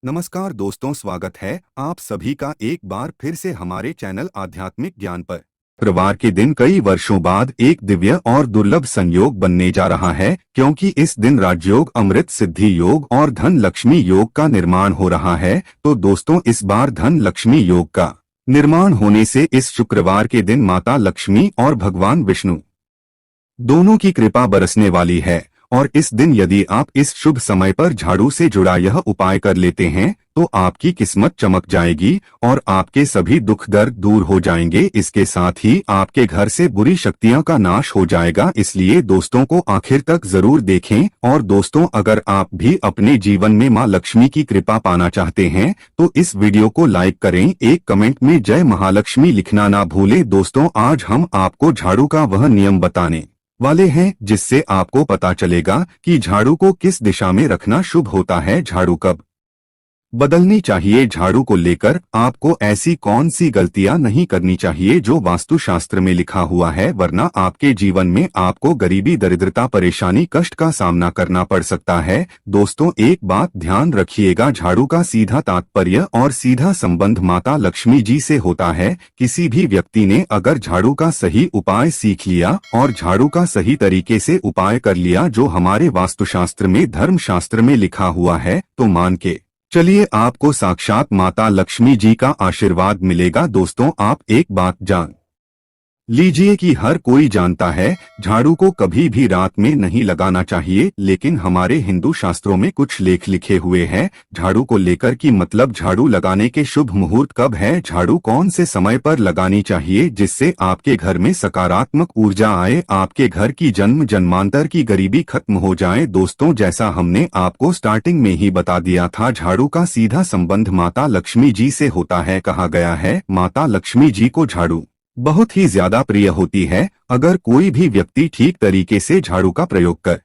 नमस्कार दोस्तों, स्वागत है आप सभी का एक बार फिर से हमारे चैनल आध्यात्मिक ज्ञान पर। शुक्रवार के दिन कई वर्षों बाद एक दिव्य और दुर्लभ संयोग बनने जा रहा है, क्योंकि इस दिन राजयोग, अमृत सिद्धि योग और धन लक्ष्मी योग का निर्माण हो रहा है। तो दोस्तों, इस बार धन लक्ष्मी योग का निर्माण होने से इस शुक्रवार के दिन माता लक्ष्मी और भगवान विष्णु दोनों की कृपा बरसने वाली है। और इस दिन यदि आप इस शुभ समय पर झाड़ू से जुड़ा यह उपाय कर लेते हैं तो आपकी किस्मत चमक जाएगी और आपके सभी दुख दर्द दूर हो जाएंगे। इसके साथ ही आपके घर से बुरी शक्तियों का नाश हो जाएगा। इसलिए दोस्तों को आखिर तक जरूर देखें। और दोस्तों, अगर आप भी अपने जीवन में मां लक्ष्मी की कृपा पाना चाहते हैं तो इस वीडियो को लाइक करें, एक कमेंट में जय महालक्ष्मी लिखना ना भूलें। दोस्तों, आज हम आपको झाड़ू का वह नियम बताने वाले हैं जिससे आपको पता चलेगा कि झाड़ू को किस दिशा में रखना शुभ होता है, झाड़ू कब बदलनी चाहिए। झाड़ू को लेकर आपको ऐसी कौन सी गलतियां नहीं करनी चाहिए जो वास्तुशास्त्र में लिखा हुआ है, वरना आपके जीवन में आपको गरीबी, दरिद्रता, परेशानी, कष्ट का सामना करना पड़ सकता है। दोस्तों, एक बात ध्यान रखिएगा, झाड़ू का सीधा तात्पर्य और सीधा संबंध माता लक्ष्मी जी से होता है। किसी भी व्यक्ति ने अगर झाड़ू का सही उपाय सीख लिया और झाड़ू का सही तरीके से उपाय कर लिया जो हमारे वास्तुशास्त्र में, धर्मशास्त्र में लिखा हुआ है, तो मान के चलिए आपको साक्षात माता लक्ष्मी जी का आशीर्वाद मिलेगा। दोस्तों, आप एक बात जान लीजिए कि हर कोई जानता है झाड़ू को कभी भी रात में नहीं लगाना चाहिए, लेकिन हमारे हिंदू शास्त्रों में कुछ लेख लिखे हुए हैं झाड़ू को लेकर कि मतलब झाड़ू लगाने के शुभ मुहूर्त कब है, झाड़ू कौन से समय पर लगानी चाहिए जिससे आपके घर में सकारात्मक ऊर्जा आए, आपके घर की जन्म जन्मांतर की गरीबी खत्म हो जाए। दोस्तों, जैसा हमने आपको स्टार्टिंग में ही बता दिया था, झाड़ू का सीधा संबंध माता लक्ष्मी जी से होता है। कहा गया है माता लक्ष्मी जी को झाड़ू बहुत ही ज्यादा प्रिय होती है। अगर कोई भी व्यक्ति ठीक तरीके से झाड़ू का प्रयोग कर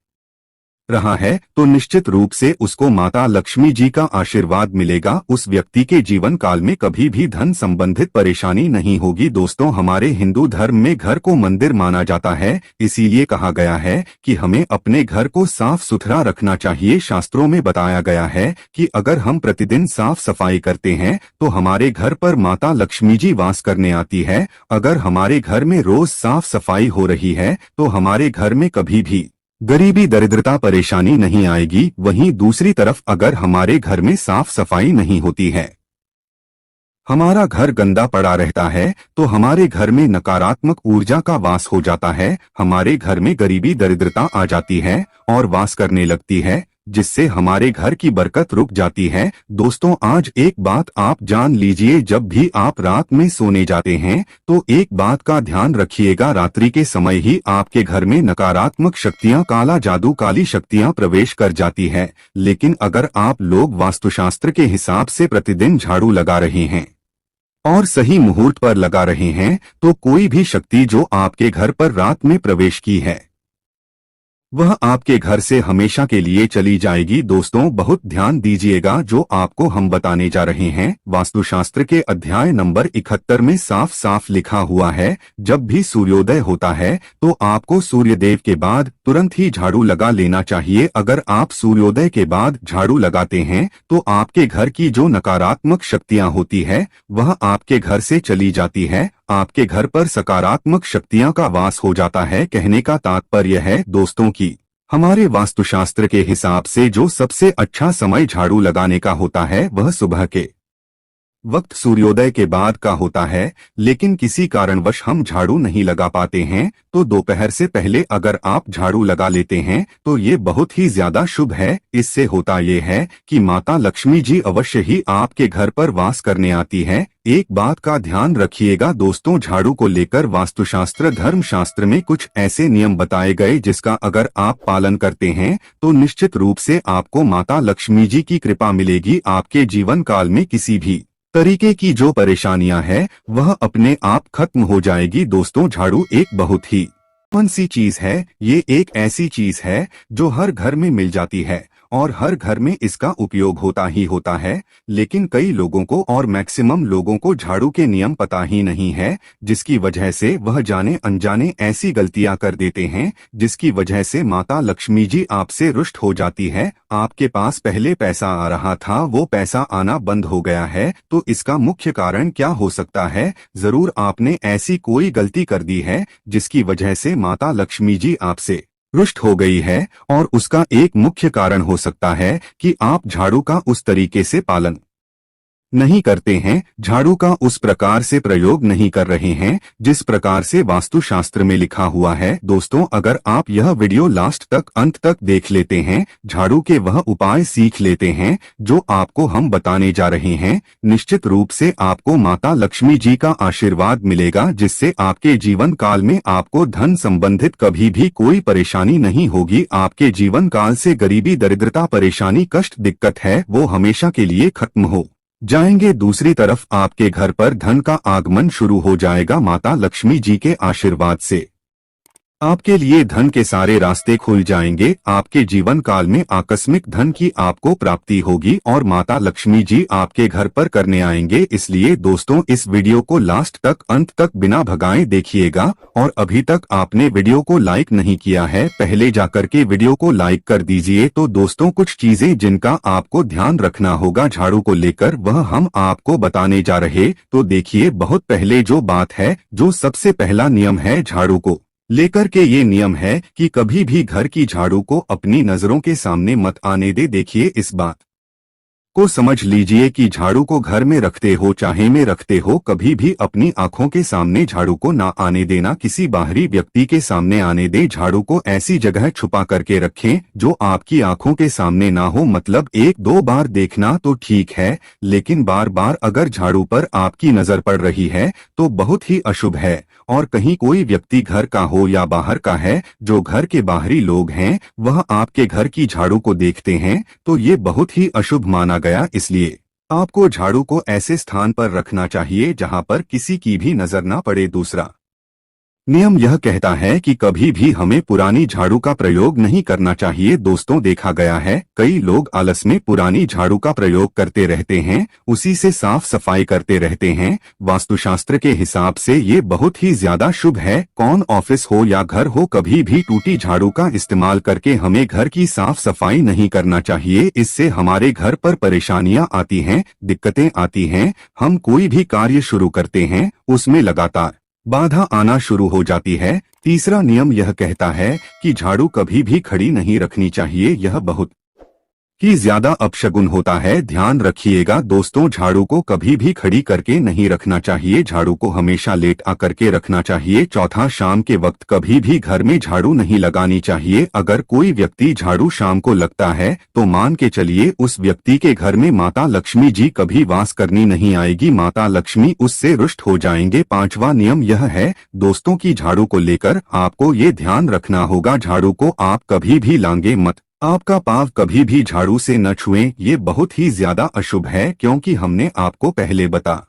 रहा है तो निश्चित रूप से उसको माता लक्ष्मी जी का आशीर्वाद मिलेगा। उस व्यक्ति के जीवन काल में कभी भी धन संबंधित परेशानी नहीं होगी। दोस्तों, हमारे हिंदू धर्म में घर को मंदिर माना जाता है, इसीलिए कहा गया है कि हमें अपने घर को साफ सुथरा रखना चाहिए। शास्त्रों में बताया गया है कि अगर हम प्रतिदिन साफ सफाई करते हैं तो हमारे घर पर माता लक्ष्मी जी वास करने आती है। अगर हमारे घर में रोज साफ सफाई हो रही है तो हमारे घर में कभी भी गरीबी, दरिद्रता, परेशानी नहीं आएगी। वहीं दूसरी तरफ अगर हमारे घर में साफ सफाई नहीं होती है, हमारा घर गंदा पड़ा रहता है, तो हमारे घर में नकारात्मक ऊर्जा का वास हो जाता है। हमारे घर में गरीबी, दरिद्रता आ जाती है और वास करने लगती है, जिससे हमारे घर की बरकत रुक जाती है। दोस्तों, आज एक बात आप जान लीजिए, जब भी आप रात में सोने जाते हैं तो एक बात का ध्यान रखिएगा, रात्रि के समय ही आपके घर में नकारात्मक शक्तियां, काला जादू, काली शक्तियां प्रवेश कर जाती है। लेकिन अगर आप लोग वास्तुशास्त्र के हिसाब से प्रतिदिन झाड़ू लगा रहे हैं और सही मुहूर्त पर लगा रहे हैं तो कोई भी शक्ति जो आपके घर पर रात में प्रवेश की है वह आपके घर से हमेशा के लिए चली जाएगी। दोस्तों, बहुत ध्यान दीजिएगा, जो आपको हम बताने जा रहे हैं वास्तुशास्त्र के अध्याय नंबर 71 में साफ साफ लिखा हुआ है, जब भी सूर्योदय होता है तो आपको सूर्यदेव के बाद तुरंत ही झाड़ू लगा लेना चाहिए। अगर आप सूर्योदय के बाद झाड़ू लगाते हैं तो आपके घर की जो नकारात्मक शक्तियां होती है वह आपके घर से चली जाती है, आपके घर पर सकारात्मक शक्तियां का वास हो जाता है। कहने का तात्पर्य है दोस्तों कि हमारे वास्तुशास्त्र के हिसाब से जो सबसे अच्छा समय झाड़ू लगाने का होता है वह सुबह के वक्त सूर्योदय के बाद का होता है। लेकिन किसी कारणवश हम झाड़ू नहीं लगा पाते हैं तो दोपहर से पहले अगर आप झाड़ू लगा लेते हैं तो ये बहुत ही ज्यादा शुभ है। इससे होता ये है कि माता लक्ष्मी जी अवश्य ही आपके घर पर वास करने आती है। एक बात का ध्यान रखिएगा दोस्तों, झाड़ू को लेकर वास्तुशास्त्र, धर्मशास्त्र में कुछ ऐसे नियम बताए गए जिसका अगर आप पालन करते हैं तो निश्चित रूप से आपको माता लक्ष्मी जी की कृपा मिलेगी। आपके जीवन काल में किसी भी तरीके की जो परेशानियां हैं वह अपने आप खत्म हो जाएगी। दोस्तों, झाड़ू एक बहुत ही कॉमन सी चीज है, ये एक ऐसी चीज है जो हर घर में मिल जाती है और हर घर में इसका उपयोग होता ही होता है। लेकिन कई लोगों को और मैक्सिमम लोगों को झाड़ू के नियम पता ही नहीं है, जिसकी वजह से वह जाने अनजाने ऐसी गलतियां कर देते हैं जिसकी वजह से माता लक्ष्मी जी आपसे रुष्ट हो जाती है। आपके पास पहले पैसा आ रहा था, वो पैसा आना बंद हो गया है, तो इसका मुख्य कारण क्या हो सकता है? जरूर आपने ऐसी कोई गलती कर दी है जिसकी वजह से माता लक्ष्मी जी आपसे रुष्ट हो गई है, और उसका एक मुख्य कारण हो सकता है कि आप झाड़ू का उस तरीके से पालन नहीं करते हैं, झाड़ू का उस प्रकार से प्रयोग नहीं कर रहे हैं जिस प्रकार से वास्तुशास्त्र में लिखा हुआ है। दोस्तों, अगर आप यह वीडियो लास्ट तक अंत तक देख लेते हैं, झाड़ू के वह उपाय सीख लेते हैं जो आपको हम बताने जा रहे हैं, निश्चित रूप से आपको माता लक्ष्मी जी का आशीर्वाद मिलेगा, जिससे आपके जीवन काल में आपको धन संबंधित कभी भी कोई परेशानी नहीं होगी। आपके जीवन काल से गरीबी, दरिद्रता, परेशानी, कष्ट, दिक्कत है वो हमेशा के लिए खत्म हो जाएंगे। दूसरी तरफ आपके घर पर धन का आगमन शुरू हो जाएगा माता लक्ष्मी जी के आशीर्वाद से। आपके लिए धन के सारे रास्ते खुल जाएंगे। आपके जीवन काल में आकस्मिक धन की आपको प्राप्ति होगी और माता लक्ष्मी जी आपके घर पर करने आएंगे। इसलिए दोस्तों, इस वीडियो को लास्ट तक अंत तक बिना भगाए देखिएगा। और अभी तक आपने वीडियो को लाइक नहीं किया है, पहले जाकर के वीडियो को लाइक कर दीजिए। तो दोस्तों, कुछ चीजें जिनका आपको ध्यान रखना होगा झाड़ू को लेकर, वह हम आपको बताने जा रहे। तो देखिए, बहुत पहले जो बात है, जो सबसे पहला नियम है झाड़ू को लेकर के, ये नियम है कि कभी भी घर की झाड़ू को अपनी नजरों के सामने मत आने दे। देखिए, इस बात को समझ लीजिए कि झाड़ू को घर में रखते हो चाहे में रखते हो, कभी भी अपनी आंखों के सामने झाड़ू को ना आने देना, किसी बाहरी व्यक्ति के सामने आने दे। झाड़ू को ऐसी जगह छुपा करके रखें जो आपकी आंखों के सामने ना हो। मतलब एक दो बार देखना तो ठीक है, लेकिन बार बार अगर झाड़ू पर आपकी नजर पड़ रही है तो बहुत ही अशुभ है। और कहीं कोई व्यक्ति घर का हो या बाहर का है, जो घर के बाहरी लोग हैं, वह आपके घर की झाड़ू को देखते हैं तो ये बहुत ही अशुभ माना गया। इसलिए आपको झाड़ू को ऐसे स्थान पर रखना चाहिए जहां पर किसी की भी नजर ना पड़े। दूसरा नियम यह कहता है कि कभी भी हमें पुरानी झाड़ू का प्रयोग नहीं करना चाहिए। दोस्तों, देखा गया है कई लोग आलस में पुरानी झाड़ू का प्रयोग करते रहते हैं, उसी से साफ सफाई करते रहते हैं। वास्तुशास्त्र के हिसाब से ये बहुत ही ज्यादा शुभ है। कौन ऑफिस हो या घर हो, कभी भी टूटी झाड़ू का इस्तेमाल करके हमें घर की साफ सफाई नहीं करना चाहिए। इससे हमारे घर पर परेशानियां आती हैं, दिक्कतें आती हैं। हम कोई भी कार्य शुरू करते हैं, उसमें लगातार बाधा आना शुरू हो जाती है। तीसरा नियम यह कहता है कि झाड़ू कभी भी खड़ी नहीं रखनी चाहिए, यह बहुत ही ज्यादा अपशगुन होता है। ध्यान रखिएगा दोस्तों, झाड़ू को कभी भी खड़ी करके नहीं रखना चाहिए, झाड़ू को हमेशा लेट आकर के रखना चाहिए। चौथा, शाम के वक्त कभी भी घर में झाड़ू नहीं लगानी चाहिए। अगर कोई व्यक्ति झाड़ू शाम को लगता है तो मान के चलिए उस व्यक्ति के घर में माता लक्ष्मी जी कभी वास करनी नहीं आएगी, माता लक्ष्मी उससे रुष्ट हो जाएंगे। पांचवा नियम यह है दोस्तों की झाड़ू को लेकर आपको ये ध्यान रखना होगा, झाड़ू को आप कभी भी लांगे मत, आपका पांव कभी भी झाड़ू से न छुएं। ये बहुत ही ज्यादा अशुभ है, क्योंकि हमने आपको पहले बताया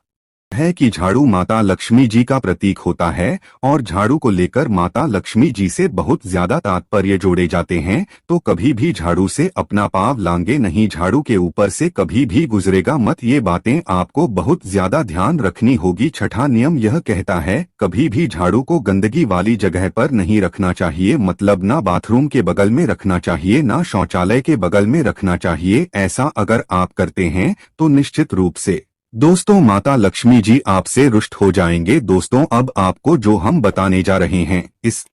है कि झाड़ू माता लक्ष्मी जी का प्रतीक होता है और झाड़ू को लेकर माता लक्ष्मी जी से बहुत ज्यादा तात्पर्य जोड़े जाते हैं। तो कभी भी झाड़ू से अपना पांव लांगे नहीं, झाड़ू के ऊपर से कभी भी गुजरेगा मत। ये बातें आपको बहुत ज्यादा ध्यान रखनी होगी। छठा नियम यह कहता है कभी भी झाड़ू को गंदगी वाली जगह पर नहीं रखना चाहिए, मतलब ना बाथरूम के बगल में रखना चाहिए, ना शौचालय के बगल में रखना चाहिए। ऐसा अगर आप करते हैं तो निश्चित रूप से दोस्तों माता लक्ष्मी जी आपसे रुष्ट हो जाएंगे। दोस्तों, अब आपको जो हम बताने जा रहे हैं, इस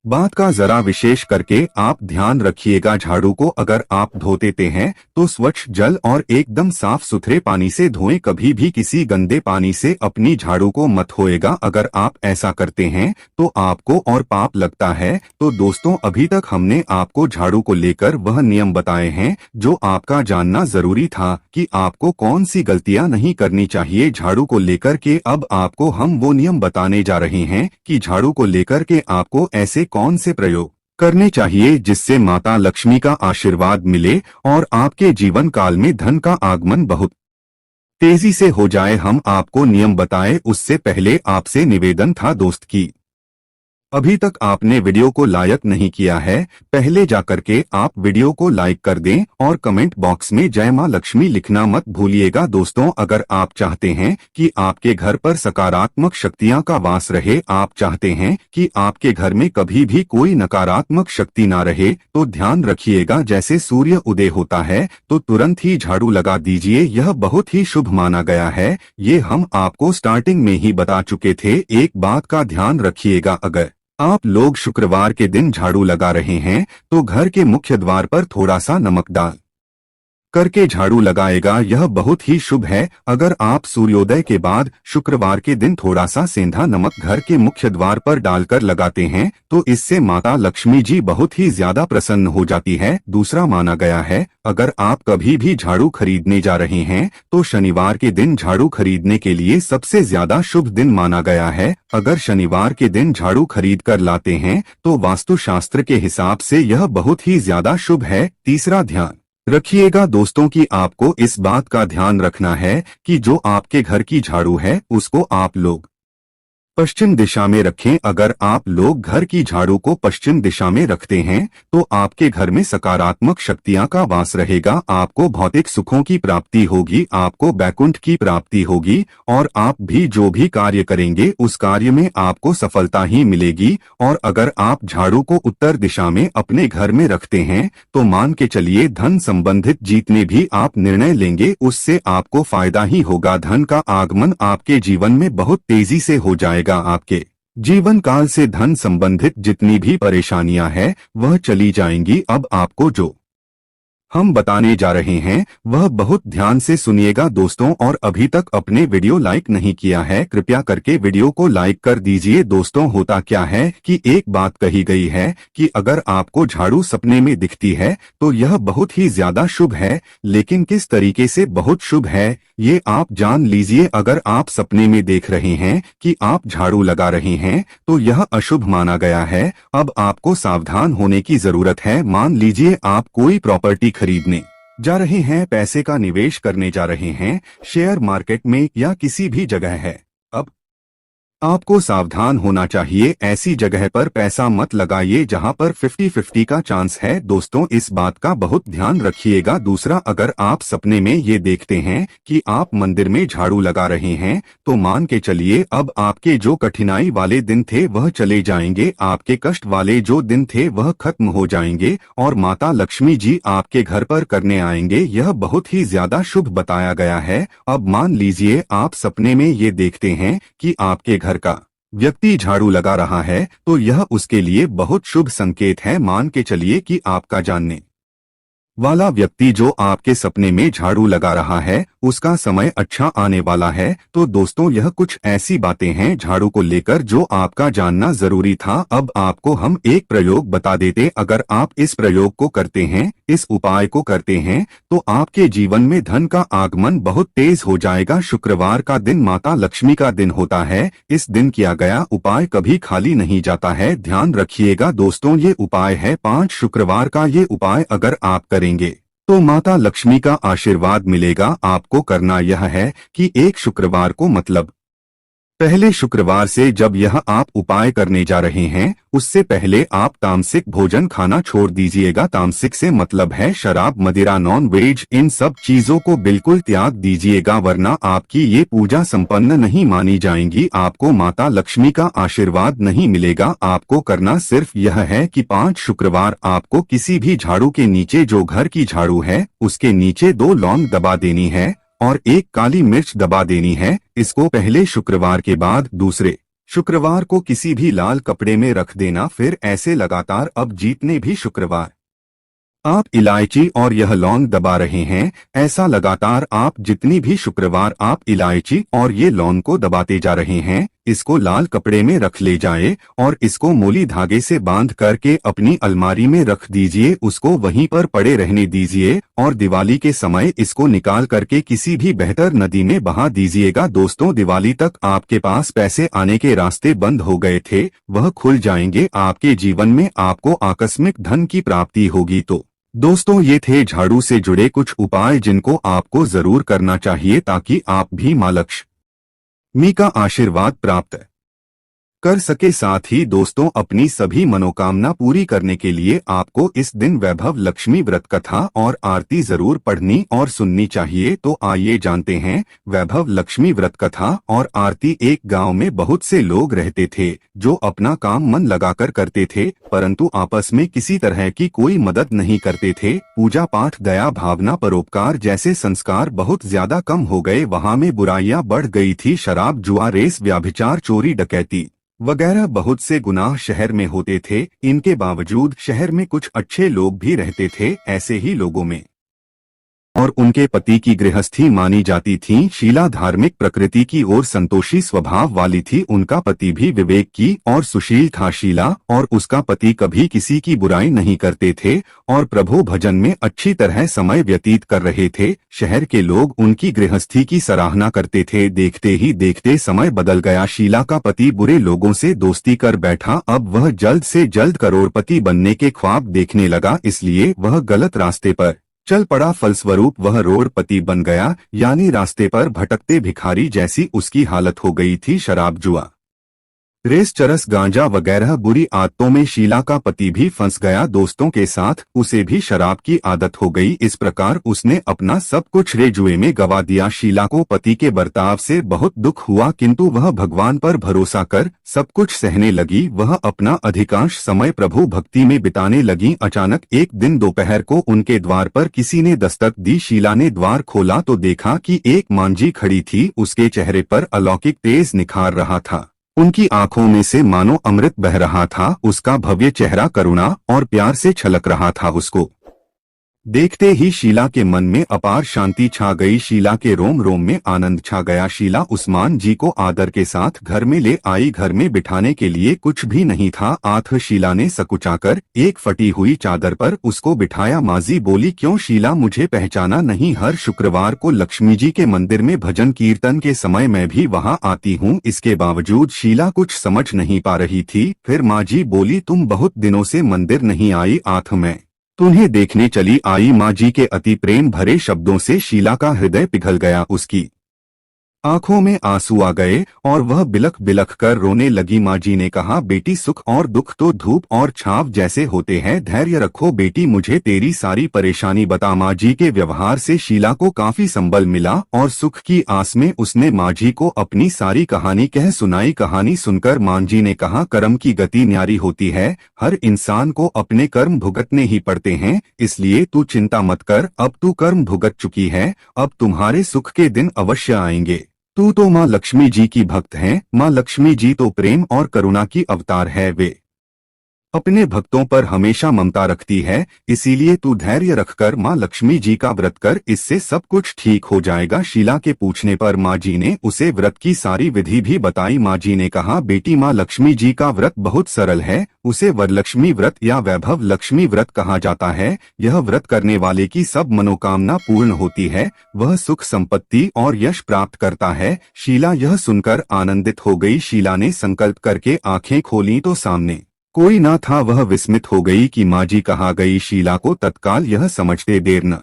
बात का जरा विशेष करके आप ध्यान रखिएगा। झाड़ू को अगर आप धोते हैं तो स्वच्छ जल और एकदम साफ सुथरे पानी से धोएं, कभी भी किसी गंदे पानी से अपनी झाड़ू को मत धोएगा। अगर आप ऐसा करते हैं तो आपको और पाप लगता है। तो दोस्तों, अभी तक हमने आपको झाड़ू को लेकर वह नियम बताए हैं जो आपका जानना जरूरी था कि आपको कौन सी गलतियां नहीं करनी चाहिए झाड़ू को लेकर के। अब आपको हम वो नियम बताने जा रहे हैं कि झाड़ू को लेकर के आपको ऐसे कौन से प्रयोग करने चाहिए जिससे माता लक्ष्मी का आशीर्वाद मिले और आपके जीवन काल में धन का आगमन बहुत तेजी से हो जाए। हम आपको नियम बताए उससे पहले आपसे निवेदन था दोस्त की अभी तक आपने वीडियो को लाइक नहीं किया है, पहले जाकर के आप वीडियो को लाइक कर दें और कमेंट बॉक्स में जय मां लक्ष्मी लिखना मत भूलिएगा। दोस्तों, अगर आप चाहते हैं कि आपके घर पर सकारात्मक शक्तियां का वास रहे, आप चाहते हैं कि आपके घर में कभी भी कोई नकारात्मक शक्ति ना रहे, तो ध्यान रखिएगा, जैसे सूर्य उदय होता है तो तुरंत ही झाड़ू लगा दीजिए। यह बहुत ही शुभ माना गया है। ये हम आपको स्टार्टिंग में ही बता चुके थे। एक बात का ध्यान रखिएगा, अगर आप लोग शुक्रवार के दिन झाड़ू लगा रहे हैं तो घर के मुख्य द्वार पर थोड़ा सा नमक डाल करके झाड़ू लगाएगा, यह बहुत ही शुभ है। अगर आप सूर्योदय के बाद शुक्रवार के दिन थोड़ा सा सेंधा नमक घर के मुख्य द्वार पर डालकर लगाते हैं तो इससे माता लक्ष्मी जी बहुत ही ज्यादा प्रसन्न हो जाती है। दूसरा माना गया है, अगर आप कभी भी झाड़ू खरीदने जा रहे हैं तो शनिवार के दिन झाड़ू खरीदने के लिए सबसे ज्यादा शुभ दिन माना गया है। अगर शनिवार के दिन झाड़ू खरीद कर लाते हैं तो वास्तुशास्त्र के हिसाब से यह बहुत ही ज्यादा शुभ है। तीसरा ध्यान रखिएगा दोस्तों कि आपको इस बात का ध्यान रखना है कि जो आपके घर की झाड़ू है उसको आप लोग पश्चिम दिशा में रखें। अगर आप लोग घर की झाड़ू को पश्चिम दिशा में रखते हैं तो आपके घर में सकारात्मक शक्तियां का वास रहेगा, आपको भौतिक सुखों की प्राप्ति होगी, आपको बैकुंठ की प्राप्ति होगी और आप भी जो भी कार्य करेंगे उस कार्य में आपको सफलता ही मिलेगी। और अगर आप झाड़ू को उत्तर दिशा में अपने घर में रखते हैं तो मान के चलिए धन संबंधित जितने भी आप निर्णय लेंगे उससे आपको फायदा ही होगा। धन का आगमन आपके जीवन में बहुत तेजी से हो जाएगा। आपके जीवन काल से धन संबंधित जितनी भी परेशानियां हैं वह चली जाएंगी। अब आपको जो हम बताने जा रहे हैं वह बहुत ध्यान से सुनिएगा दोस्तों, और अभी तक अपने वीडियो लाइक नहीं किया है कृपया करके वीडियो को लाइक कर दीजिए। दोस्तों, होता क्या है कि एक बात कही गई है कि अगर आपको झाड़ू सपने में दिखती है तो यह बहुत ही ज्यादा शुभ है, लेकिन किस तरीके से बहुत शुभ है ये आप जान लीजिए। अगर आप सपने में देख रहे हैं कि आप झाड़ू लगा रहे हैं तो यह अशुभ माना गया है। अब आपको सावधान होने की जरूरत है। मान लीजिए आप कोई प्रॉपर्टी खरीदने जा रहे हैं, पैसे का निवेश करने जा रहे हैं, शेयर मार्केट में या किसी भी जगह है। अब आपको सावधान होना चाहिए, ऐसी जगह पर पैसा मत लगाइए जहां पर 50-50 का चांस है। दोस्तों, इस बात का बहुत ध्यान रखिएगा। दूसरा, अगर आप सपने में ये देखते हैं कि आप मंदिर में झाड़ू लगा रहे हैं तो मान के चलिए अब आपके जो कठिनाई वाले दिन थे वह चले जाएंगे, आपके कष्ट वाले जो दिन थे वह खत्म हो जाएंगे और माता लक्ष्मी जी आपके घर पर करने आएंगे। यह बहुत ही ज्यादा शुभ बताया गया है। अब मान लीजिए आप सपने में ये देखते हैं कि आपके घर का व्यक्ति झाड़ू लगा रहा है तो यह उसके लिए बहुत शुभ संकेत है। मान के चलिए कि आपका जानने वाला व्यक्ति जो आपके सपने में झाड़ू लगा रहा है उसका समय अच्छा आने वाला है। तो दोस्तों, यह कुछ ऐसी बातें हैं झाड़ू को लेकर जो आपका जानना जरूरी था। अब आपको हम एक प्रयोग बता देते, अगर आप इस प्रयोग को करते हैं, इस उपाय को करते हैं तो आपके जीवन में धन का आगमन बहुत तेज हो जाएगा। शुक्रवार का दिन माता लक्ष्मी का दिन होता है, इस दिन किया गया उपाय कभी खाली नहीं जाता है। ध्यान रखिएगा दोस्तों, ये उपाय है 5 शुक्रवार का। ये उपाय अगर आप करेंगे तो माता लक्ष्मी का आशीर्वाद मिलेगा। आपको करना यह है कि एक शुक्रवार को मतलब पहले शुक्रवार से जब यह आप उपाय करने जा रहे हैं उससे पहले आप तामसिक भोजन खाना छोड़ दीजिएगा। तामसिक से मतलब है शराब, मदिरा, नॉन वेज, इन सब चीजों को बिल्कुल त्याग दीजिएगा, वरना आपकी ये पूजा संपन्न नहीं मानी जाएंगी, आपको माता लक्ष्मी का आशीर्वाद नहीं मिलेगा। आपको करना सिर्फ यह है कि 5 शुक्रवार आपको किसी भी झाड़ू के नीचे, जो घर की झाड़ू है उसके नीचे 2 लौंग दबा देनी है और 1 काली मिर्च दबा देनी है। इसको पहले शुक्रवार के बाद दूसरे शुक्रवार को किसी भी लाल कपड़े में रख देना। फिर ऐसे लगातार अब जितने भी शुक्रवार आप इलायची और यह लौंग दबा रहे हैं, ऐसा लगातार आप जितनी भी शुक्रवार आप इलायची और ये लौंग को दबाते जा रहे हैं, इसको लाल कपड़े में रख ले जाए और इसको मोली धागे से बांध करके अपनी अलमारी में रख दीजिए, उसको वहीं पर पड़े रहने दीजिए और दिवाली के समय इसको निकाल करके किसी भी बेहतर नदी में बहा दीजिएगा। दोस्तों, दिवाली तक आपके पास पैसे आने के रास्ते बंद हो गए थे, वह खुल जाएंगे। आपके जीवन में आपको आकस्मिक धन की प्राप्ति होगी। तो दोस्तों, ये थे झाड़ू से जुड़े कुछ उपाय जिनको आपको जरूर करना चाहिए ताकि आप भी मां लक्ष्मी का आशीर्वाद प्राप्त कर सके। साथ ही दोस्तों, अपनी सभी मनोकामना पूरी करने के लिए आपको इस दिन वैभव लक्ष्मी व्रत कथा और आरती जरूर पढ़नी और सुननी चाहिए। तो आइए जानते हैं वैभव लक्ष्मी व्रत कथा और आरती। एक गांव में बहुत से लोग रहते थे जो अपना काम मन लगाकर करते थे, परंतु आपस में किसी तरह की कोई मदद नहीं करते थे। पूजा पाठ, दया भावना, परोपकार जैसे संस्कार बहुत ज्यादा कम हो गए। वहां में बुराइयां बढ़ गई थी। शराब, जुआ, रेस, व्याभिचार, चोरी, डकैती वगैरह बहुत से गुनाह शहर में होते थे। इनके बावजूद शहर में कुछ अच्छे लोग भी रहते थे। ऐसे ही लोगों में और उनके पति की गृहस्थी मानी जाती थी। शीला धार्मिक प्रकृति की ओर संतोषी स्वभाव वाली थी। उनका पति भी विवेक की और सुशील था। शीला और उसका पति कभी किसी की बुराई नहीं करते थे और प्रभु भजन में अच्छी तरह समय व्यतीत कर रहे थे। शहर के लोग उनकी गृहस्थी की सराहना करते थे। देखते ही देखते समय बदल गया। शीला का पति बुरे लोगों से दोस्ती कर बैठा। अब वह जल्द से जल्द करोड़पति बनने के ख्वाब देखने लगा, इसलिए वह गलत रास्ते पर चल पड़ा। फलस्वरूप वह रोडपति बन गया, यानी रास्ते पर भटकते भिखारी जैसी उसकी हालत हो गई थी। शराब, जुआ, रेस, चरस, गांजा वगैरह बुरी आदतों में शीला का पति भी फंस गया। दोस्तों के साथ उसे भी शराब की आदत हो गई। इस प्रकार उसने अपना सब कुछ रे जुए में गवा दिया। शीला को पति के बर्ताव से बहुत दुख हुआ, किंतु वह भगवान पर भरोसा कर सब कुछ सहने लगी। वह अपना अधिकांश समय प्रभु भक्ति में बिताने लगी। अचानक एक दिन दोपहर को उनके द्वार पर किसी ने दस्तक दी। शीला ने द्वार खोला तो देखा कि एक मांझी खड़ी थी। उसके चेहरे पर अलौकिक तेज निखार रहा था। उनकी आंखों में से मानो अमृत बह रहा था। उसका भव्य चेहरा करुणा और प्यार से छलक रहा था। उसको देखते ही शीला के मन में अपार शांति छा गई। शीला के रोम रोम में आनंद छा गया। शीला उस्मान जी को आदर के साथ घर में ले आई। घर में बिठाने के लिए कुछ भी नहीं था। आंख शीला ने सकुचाकर एक फटी हुई चादर पर उसको बिठाया। माजी बोली, क्यों शीला, मुझे पहचाना नहीं? हर शुक्रवार को लक्ष्मी जी के मंदिर में भजन कीर्तन के समय मैं भी वहां आती हूँ। इसके बावजूद शीला कुछ समझ नहीं पा रही थी। फिर माँ जी बोली, तुम बहुत दिनों से मंदिर नहीं आई, आंख में तुम्हें देखने चली आई। माँ जी के अति प्रेम भरे शब्दों से शीला का हृदय पिघल गया। उसकी आंखों में आंसू आ गए और वह बिलख बिलख कर रोने लगी। माँ जी ने कहा, बेटी, सुख और दुख तो धूप और छाव जैसे होते हैं, धैर्य रखो बेटी, मुझे तेरी सारी परेशानी बता। माँ जी के व्यवहार से शीला को काफी संबल मिला और सुख की आस में उसने माँ जी को अपनी सारी कहानी कह सुनाई। कहानी सुनकर माँ जी ने कहा, कर्म की गति न्यारी होती है। हर इंसान को अपने कर्म भुगतने ही पड़ते हैं, इसलिए तू चिंता मत कर। अब तू कर्म भुगत चुकी है, अब तुम्हारे सुख के दिन अवश्य आएंगे। तू तो माँ लक्ष्मी जी की भक्त है। माँ लक्ष्मी जी तो प्रेम और करुणा की अवतार है। वे अपने भक्तों पर हमेशा ममता रखती है, इसीलिए तू धैर्य रखकर माँ लक्ष्मी जी का व्रत कर, इससे सब कुछ ठीक हो जाएगा। शीला के पूछने पर माँ जी ने उसे व्रत की सारी विधि भी बताई। माँ जी ने कहा, बेटी, माँ लक्ष्मी जी का व्रत बहुत सरल है। उसे वरलक्ष्मी व्रत या वैभव लक्ष्मी व्रत कहा जाता है। यह व्रत करने वाले की सब मनोकामना पूर्ण होती है। वह सुख, संपत्ति और यश प्राप्त करता है। शीला यह सुनकर आनंदित हो गई। शीला ने संकल्प करके आंखें खोली तो सामने कोई ना था। वह विस्मित हो गई कि माँ जी कहाँ गई। शीला को तत्काल यह समझते देर न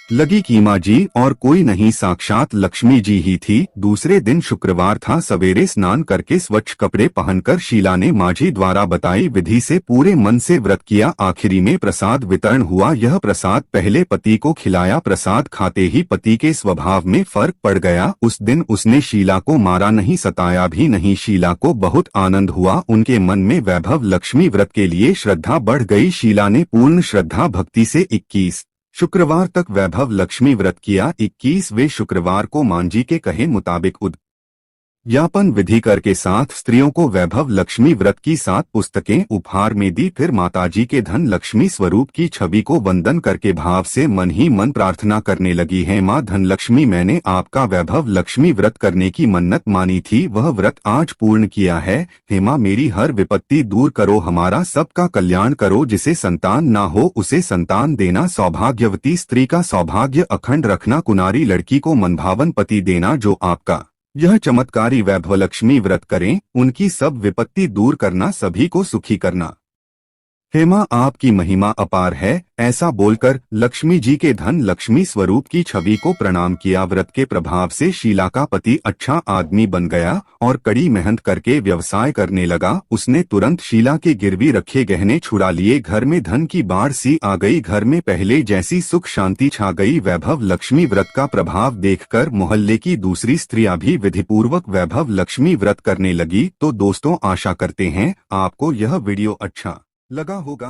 लगी कि माँ जी और कोई नहीं, साक्षात लक्ष्मी जी ही थी। दूसरे दिन शुक्रवार था। सवेरे स्नान करके स्वच्छ कपड़े पहनकर शीला ने माँ जी द्वारा बताई विधि से पूरे मन से व्रत किया। आखिरी में प्रसाद वितरण हुआ। यह प्रसाद पहले पति को खिलाया। प्रसाद खाते ही पति के स्वभाव में फर्क पड़ गया। उस दिन उसने शीला को मारा नहीं, सताया भी नहीं। शीला को बहुत आनंद हुआ। उनके मन में वैभव लक्ष्मी व्रत के लिए श्रद्धा बढ़ गई। शीला ने पूर्ण श्रद्धा भक्ति से 21 शुक्रवार तक वैभव लक्ष्मी व्रत किया। 21वें शुक्रवार को माँ जी के कहे मुताबिक यापन विधि कर के साथ स्त्रियों को वैभव लक्ष्मी व्रत की 7 पुस्तकें उपहार में दी। फिर माताजी के धन लक्ष्मी स्वरूप की छवि को वंदन करके भाव से मन ही मन प्रार्थना करने लगी है, माँ धनलक्ष्मी, मैंने आपका वैभव लक्ष्मी व्रत करने की मन्नत मानी थी, वह व्रत आज पूर्ण किया है। हे माँ, मेरी हर विपत्ति दूर करो, हमारा सबका कल्याण करो। जिसे संतान ना हो उसे संतान देना, सौभाग्यवती स्त्री का सौभाग्य अखंड रखना, कुनारी लड़की को मनभावन पति देना। जो आपका यह चमत्कारी वैभव लक्ष्मी व्रत करें, उनकी सब विपत्ति दूर करना, सभी को सुखी करना। हेमा, आपकी महिमा अपार है। ऐसा बोलकर लक्ष्मी जी के धन लक्ष्मी स्वरूप की छवि को प्रणाम किया। व्रत के प्रभाव से शीला का पति अच्छा आदमी बन गया और कड़ी मेहनत करके व्यवसाय करने लगा। उसने तुरंत शीला के गिरवी रखे गहने छुड़ा लिए। घर में धन की बाढ़ सी आ गई। घर में पहले जैसी सुख शांति छा गई। वैभव लक्ष्मी व्रत का प्रभाव देखकर मोहल्ले की दूसरी स्त्रियां भी विधिपूर्वक वैभव लक्ष्मी व्रत करने लगी। तो दोस्तों, आशा करते हैं आपको यह वीडियो अच्छा लगा होगा।